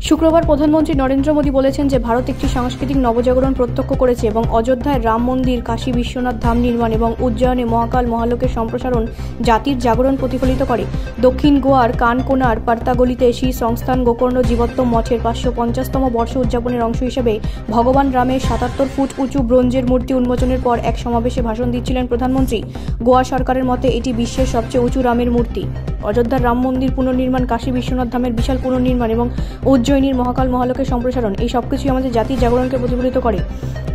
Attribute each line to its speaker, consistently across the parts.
Speaker 1: শুক্রবার প্রধানমন্ত্রী নরেন্দ্র মোদী বলেছেন যে ভারত একটি সাংস্কৃতিক নবজাগরণ প্রত্যক্ষ করেছে এবং অযোধ্যায় রাম মন্দির, কাশী বিশ্বনাথ ধাম নির্মাণ এবং উজ্জয়নে মহাকাল মহালোকের সম্প্রসারণ জাতির জাগরণ প্রতিফলিত করে। দক্ষিণ গোয়ার কানকোনার পার্তাগলিতে শ্রী সংস্থান গোকর্ণ জীবোত্তম মঠের 550তম বর্ষ উদযাপনের অংশ হিসেবে ভগবান রামের 77 ফুট উঁচু ব্রোঞ্জের মূর্তি উন্মোচনের পর এক সমাবেশে ভাষণ দিচ্ছিলেন প্রধানমন্ত্রী। গোয়া সরকারের মতে এটি বিশ্বের সবচেয়ে উঁচু রামের মূর্তি। অযোধ্যার রাম মন্দির পুনর্নির্মাণ, কাশী বিশ্বনাথ ধামের বিশাল পুনর্নির্মাণ এবং উজ্জয়িনীর মহাকাল মহালোকের সম্প্রসারণ, এই সবকিছুই আমাদের জাতির জাগরণকে প্রতিফলিত করে,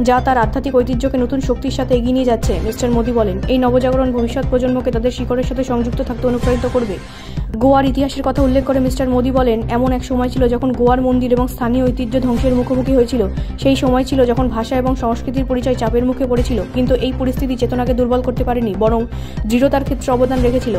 Speaker 1: যা তার আধ্যাত্মিক ঐতিহ্যকে নতুন শক্তির সাথে এগিয়ে নিয়ে যাচ্ছে। মিস্টার মোদী বলেন, এই নবজাগরণ ভবিষ্যৎ প্রজন্মকে তাদের শিকড়ের সাথে সংযুক্ত থাকতে অনুপ্রাণিত করবে। গোয়ার ইতিহাসের কথা উল্লেখ করে মিস্টার মোদী বলেন, এমন এক সময় ছিল যখন গোয়ার মন্দির এবং স্থানীয় ঐতিহ্য ধ্বংসের মুখোমুখি হয়েছিল। সেই সময় ছিল যখন ভাষা এবং সংস্কৃতির পরিচয় চাপের মুখে পড়েছিল, কিন্তু এই পরিস্থিতি চেতনাকে দুর্বল করতে পারেনি, বরং দৃঢ়তার ক্ষেত্রে অবদান রেখেছিল।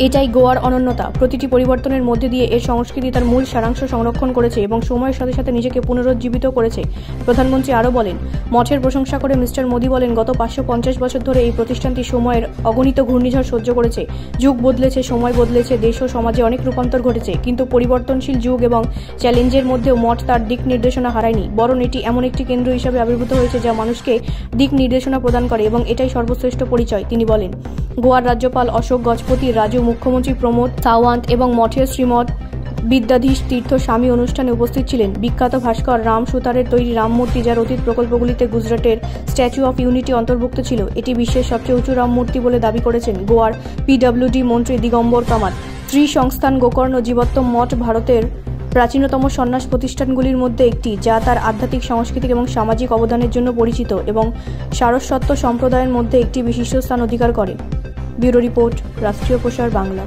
Speaker 1: এটাই গোয়ার অনন্যতা। প্রতিটি পরিবর্তনের মধ্যে দিয়ে এর সংস্কৃতি তার মূল সারাংশ সংরক্ষণ করেছে এবং সময়ের সাথে সাথে নিজেকে পুনরুজ্জীবিত করেছে। প্রধানমন্ত্রী আরও বলেন, মঠের প্রশংসা করে মিস্টার মোদী বলেন, গত 550 বছর ধরে এই প্রতিষ্ঠানটি সময়ের অগণিত ঘূর্ণিঝড় সহ্য করেছে। যুগ বদলেছে, সময় বদলেছে, দেশ ও সমাজে অনেক রূপান্তর ঘটেছে, কিন্তু পরিবর্তনশীল যুগ এবং চ্যালেঞ্জের মধ্যেও মঠ তার দিক নির্দেশনা হারায়নি, বরং এটি এমন একটি কেন্দ্র হিসাবে আবির্ভূত হয়েছে যা মানুষকে দিক নির্দেশনা প্রদান করে এবং এটাই সর্বশ্রেষ্ঠ পরিচয়। তিনি বলেন, গোয়ার রাজ্যপাল অশোক গজপতি রাজু, মুখ্যমন্ত্রী প্রমোদ সাওয়ান্ত এবং মঠের শ্রীমৎ বিদ্যাধীশ তীর্থ স্বামী অনুষ্ঠানে উপস্থিত ছিলেন। বিখ্যাত ভাস্কর রাম সুতারের তৈরি রাম মূর্তি, যার অতীত প্রকল্পগুলিতে গুজরাটের স্ট্যাচু অফ ইউনিটি অন্তর্ভুক্ত ছিল, এটি বিশ্বের সবচেয়ে উঁচু রাম মূর্তি বলে দাবি করেছেন গোয়ার পিডব্লিউডি মন্ত্রী দিগম্বর কামাত। শ্রী সংস্থান গোকর্ণ জীবোত্তম মঠ ভারতের প্রাচীনতম সন্ন্যাস প্রতিষ্ঠানগুলির মধ্যে একটি, যা তার আধ্যাত্মিক, সাংস্কৃতিক এবং সামাজিক অবদানের জন্য পরিচিত এবং সারস্বত সম্প্রদায়ের মধ্যে একটি বিশিষ্ট স্থান অধিকার করে। ব্যুরো রিপোর্ট, রাষ্ট্রীয় প্রসার বাংলা।